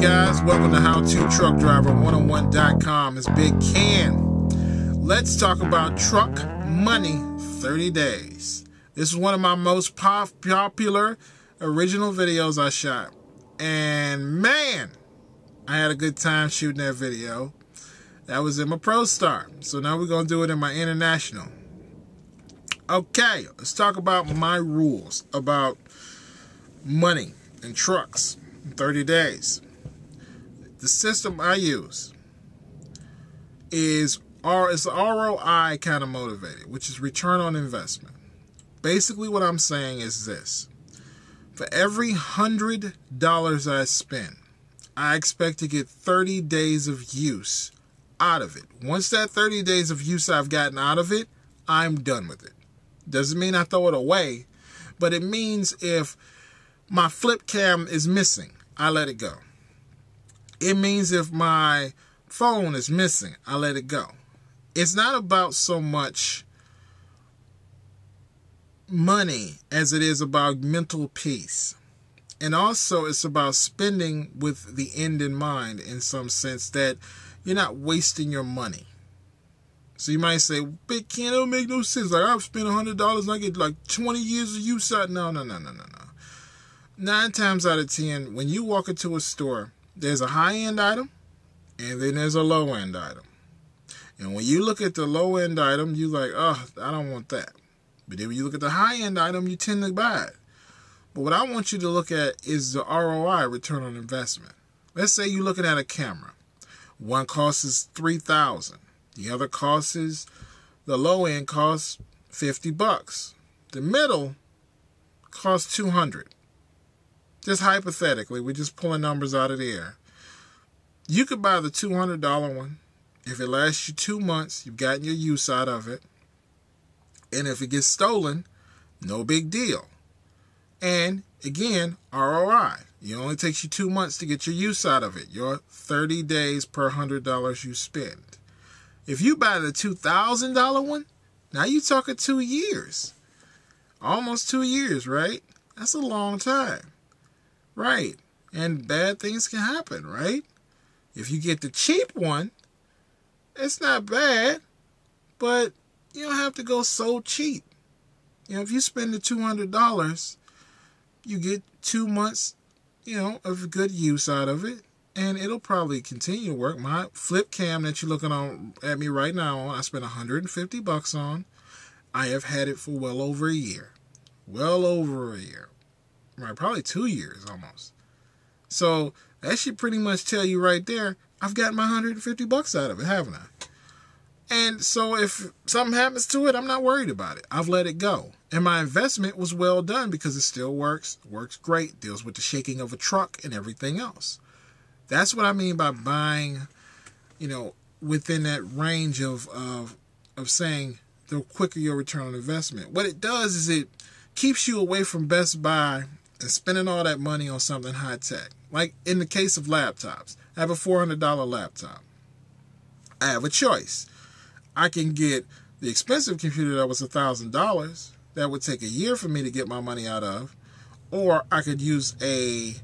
guys, welcome to HowToTruckDriver101.com. It's Big Ken. Let's talk about Truck Money 30 Days. This is one of my most popular original videos I shot. And man, I had a good time shooting that video. That was in my Pro Star. So now we're going to do it in my International. Okay, let's talk about my rules about money and trucks in 30 days. The system I use is the ROI kind of motivated, which is return on investment. Basically what I'm saying is this. For every $100 I spend, I expect to get 30 days of use out of it. Once that 30 days of use I've gotten out of it, I'm done with it. Doesn't mean I throw it away, but it means if my flip cam is missing, I let it go. It means if my phone is missing, I let it go. It's not about so much money as it is about mental peace. And also it's about spending with the end in mind, in some sense that you're not wasting your money. So you might say, Big Ken, it don't make no sense. Like, I've spent $100 and I get like 20 years of use out. No. 9 times out of 10, when you walk into a store, there's a high-end item and then there's a low-end item. And when you look at the low-end item, you're like, oh, I don't want that. But then when you look at the high-end item, you tend to buy it. But what I want you to look at is the ROI, return on investment. Let's say you're looking at a camera. One costs $3,000. The other costs, the low-end costs $50. The middle costs $200. Just hypothetically, we're just pulling numbers out of the air. You could buy the $200 one. If it lasts you 2 months, you've gotten your use out of it. And if it gets stolen, no big deal. And again, ROI. It only takes you 2 months to get your use out of it. Your 30 days per $100 you spend. If you buy the $2,000 one, now you're talking 2 years. Almost 2 years, right? That's a long time. Right. And bad things can happen, right? If you get the cheap one, it's not bad, but you don't have to go so cheap. You know, if you spend the $200, you get 2 months, of good use out of it, and it'll probably continue to work. My flip cam that you're looking on at me right now, I spent $150 on. I have had it for well over a year. Well over a year. Right, probably 2 years almost. So that should pretty much tell you right there, I've got my $150 out of it, haven't I? And so if something happens to it, I'm not worried about it. I've let it go. And my investment was well done because it still works. Works great. Deals with the shaking of a truck and everything else. That's what I mean by buying, within that range of saying the quicker your return on investment. What it does is it keeps you away from Best Buy and spending all that money on something high tech. Like in the case of laptops, I have a $400 laptop. I have a choice. I can get the expensive computer that was $1,000. That would take a year for me to get my money out of. Or I could use I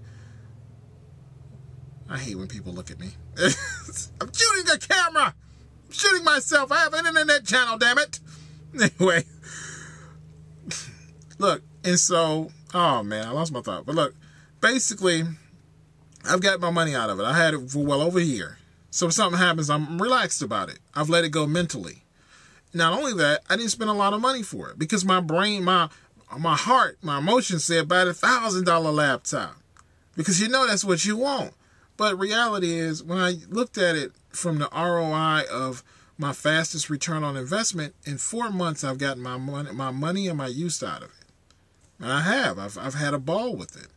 hate when people look at me. I'm shooting a camera. I'm shooting myself. I have an internet channel, damn it. Anyway. Look, and so, oh man, I lost my thought. But look, basically, I've got my money out of it. I had it for well over a year. So if something happens, I'm relaxed about it. I've let it go mentally. Not only that, I didn't spend a lot of money for it because my brain, my heart, my emotions said buy the $1,000 laptop because that's what you want. But reality is, when I looked at it from the ROI of my fastest return on investment, in 4 months I've gotten my money and my use out of it. And I have. I've had a ball with it.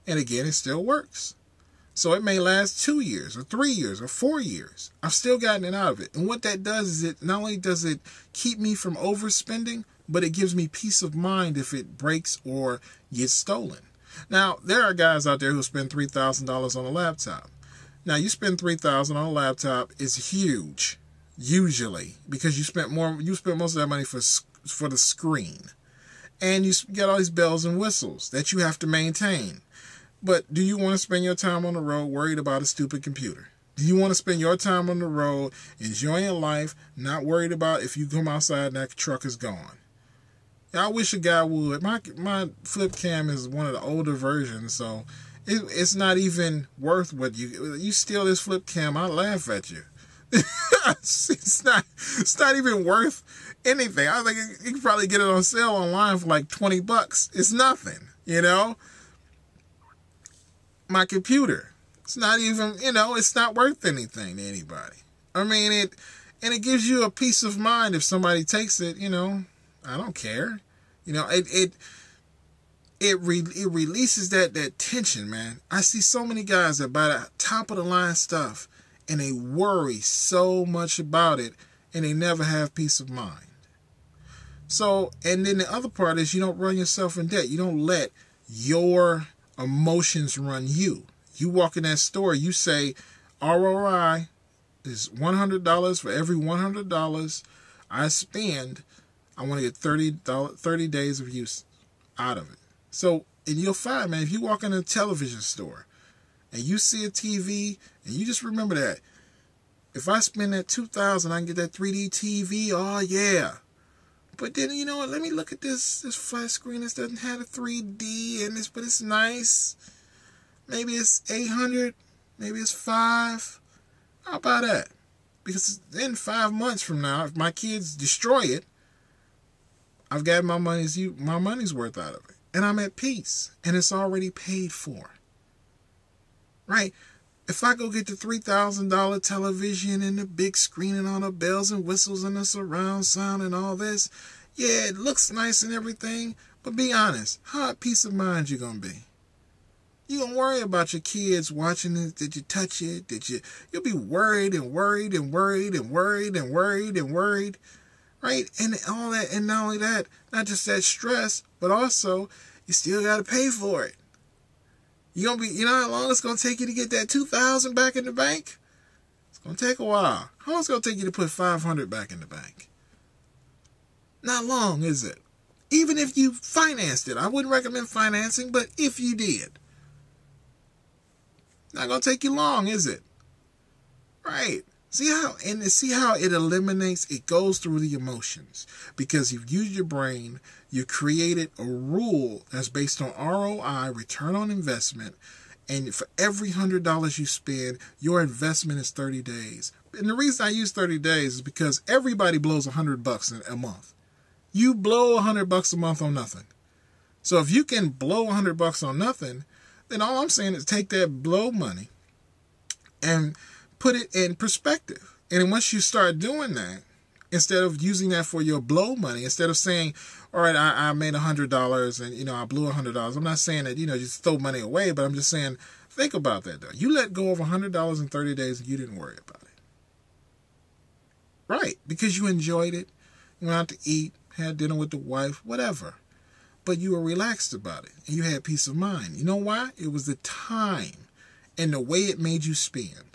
And again, it still works. So it may last 2 years or 3 years or 4 years. I've still gotten it out of it. And what that does is it not only does it keep me from overspending, but it gives me peace of mind if it breaks or gets stolen. Now, there are guys out there who spend $3,000 on a laptop. Now, you spend $3,000 on a laptop is huge, usually, because you spent most of that money for the screen. And you get all these bells and whistles that you have to maintain. But do you want to spend your time on the road worried about a stupid computer? Do you want to spend your time on the road enjoying life, not worried about if you come outside and that truck is gone? I wish a guy would. My flip cam is one of the older versions, so it's not even worth what you steal this flip cam. I laugh at you. It's not even worth anything. I think you can probably get it on sale online for like $20. It's nothing, My computer, it's not even, it's not worth anything to anybody. I mean, it gives you a peace of mind if somebody takes it. I don't care. It releases that tension, man. I see so many guys that buy the top of the line stuff and they worry so much about it and they never have peace of mind. So, and then the other part is you don't run yourself in debt. You don't let your emotions run you. You walk in that store, you say ROI is $100 for every $100 I spend. I want to get 30 days of use out of it. So, and you'll find, man, if you walk in a television store and you see a TV and you just remember that, if I spend that $2,000, I can get that 3D TV. Oh, yeah. But then, you know what? Let me look at this flat screen. This doesn't have a 3D in this, but it's nice. Maybe it's 800. Maybe it's 5. How about that? Because then 5 months from now, if my kids destroy it, I've got my money's worth out of it. And I'm at peace. And it's already paid for. Right? If I go get the $3,000 television and the big screen and all the bells and whistles and the surround sound and all this, yeah, it looks nice and everything. But be honest, how at peace of mind you going to be? You going to worry about your kids watching it. Did you touch it? You'll be worried and worried and worried and worried and worried and worried. Right? And all that, and not only that, not just that stress, but also you still got to pay for it. You know how long it's gonna take you to get that $2,000 back in the bank? It's gonna take a while. How long is it gonna take you to put $500 back in the bank? Not long, is it? Even if you financed it, I wouldn't recommend financing, but if you did, not gonna take you long, is it? Right? See how it eliminates, it goes through the emotions. Because you've used your brain, you created a rule that's based on ROI, return on investment, and for every $100 you spend, your investment is 30 days. And the reason I use 30 days is because everybody blows $100 a month. You blow $100 a month on nothing. So if you can blow $100 on nothing, then all I'm saying is take that blow money and put it in perspective. And once you start doing that, instead of using that for your blow money, instead of saying, all right, I made $100 and, I blew $100. I'm not saying that, just throw money away, but I'm just saying, think about that though. You let go of $100 in 30 days and you didn't worry about it. Right. Because you enjoyed it. You went out to eat, had dinner with the wife, whatever. But you were relaxed about it and you had peace of mind. You know why? It was the time and the way it made you spend.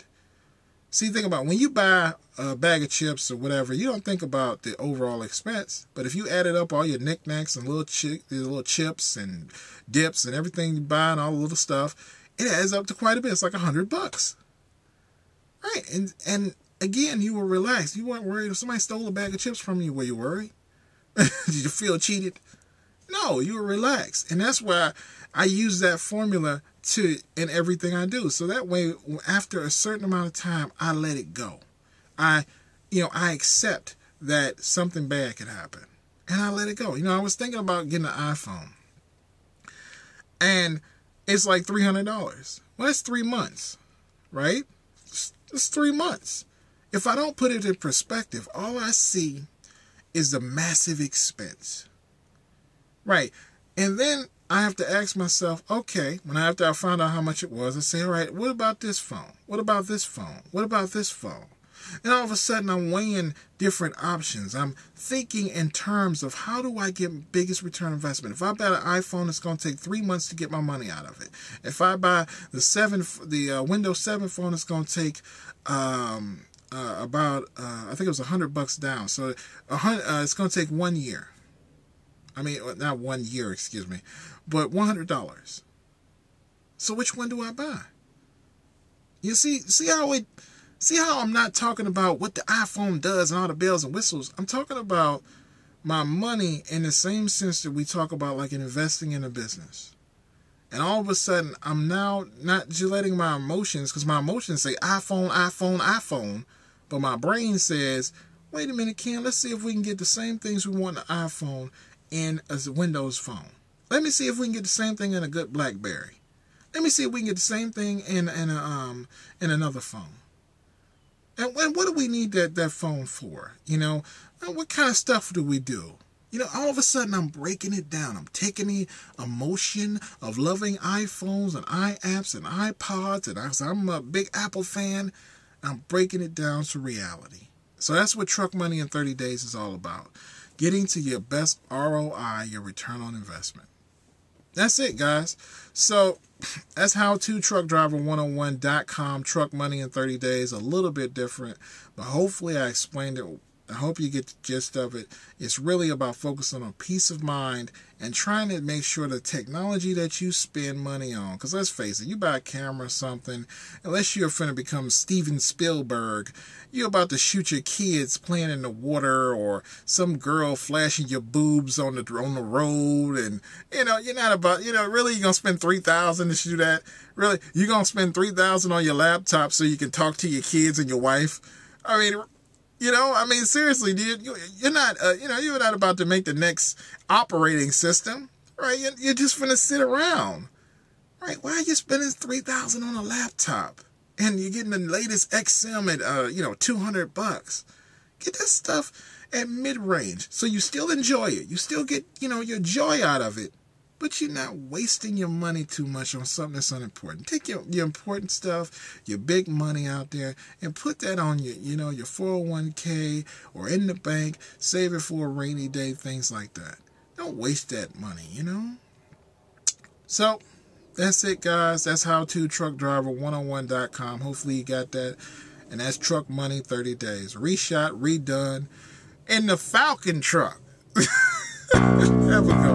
See, think about when you buy a bag of chips or whatever, you don't think about the overall expense. But if you added up all your knickknacks and little chips and dips and everything you buy and all the little stuff, it adds up to quite a bit. It's like $100. Right. And again, you were relaxed. You weren't worried. If somebody stole a bag of chips from you, were you worried? Did you feel cheated? No, you were relaxed. And that's why I use that formula in everything I do. So that way, after a certain amount of time, I let it go. I accept that something bad could happen. And I let it go. I was thinking about getting an iPhone. And it's like $300. Well, that's 3 months, right? It's 3 months. If I don't put it in perspective, all I see is the massive expense. Right. And then I have to ask myself, okay, after I found out how much it was, I say, all right, what about this phone? What about this phone? What about this phone? And all of a sudden, I'm weighing different options. I'm thinking in terms of how do I get biggest return on investment? If I buy an iPhone, it's going to take 3 months to get my money out of it. If I buy the Windows 7 phone, it's going to take about I think it was $100 down. So it's going to take 1 year. I mean, not 1 year, excuse me, but $100. So which one do I buy? You see how I'm not talking about what the iPhone does and all the bells and whistles. I'm talking about my money in the same sense that we talk about like investing in a business. And all of a sudden, I'm now not just letting my emotions, because my emotions say iPhone, iPhone, iPhone. But my brain says, wait a minute, Ken, let's see if we can get the same things we want in an iPhone in a Windows phone. Let me see if we can get the same thing in a good BlackBerry. Let me see if we can get the same thing in another phone. And what do we need that phone for? You know, what kind of stuff do we do? You know, all of a sudden I'm breaking it down. I'm taking the emotion of loving iPhones and iApps and iPods, and I'm a big Apple fan. I'm breaking it down to reality. So that's what Truck Money in 30 Days is all about. Getting to your best ROI, your return on investment. That's it, guys. So that's howtotruckdriver101.com. Truck Money in 30 Days. A little bit different, but hopefully I explained it. I hope you get the gist of it. It's really about focusing on peace of mind and trying to make sure the technology that you spend money on, because let's face it, you buy a camera or something, unless you're finna become Steven Spielberg, you're about to shoot your kids playing in the water or some girl flashing your boobs on the road, and you're not about, really you're gonna spend $3,000 to shoot that? Really, you're gonna spend $3,000 on your laptop so you can talk to your kids and your wife? Seriously, you're not about to make the next operating system, right? You're just going to sit around, right? Why are you spending $3,000 on a laptop and you're getting the latest XM at $200? Get that stuff at mid-range so you still enjoy it. You still get your joy out of it. But you're not wasting your money too much on something that's unimportant. Take your important stuff, your big money out there, and put that on your 401k or in the bank. Save it for a rainy day, things like that. Don't waste that money, So, that's it, guys. That's howtotruckdriver101.com. Hopefully you got that. And that's Truck Money 30 Days. Reshot, redone, in the Falcon truck. Have a good one.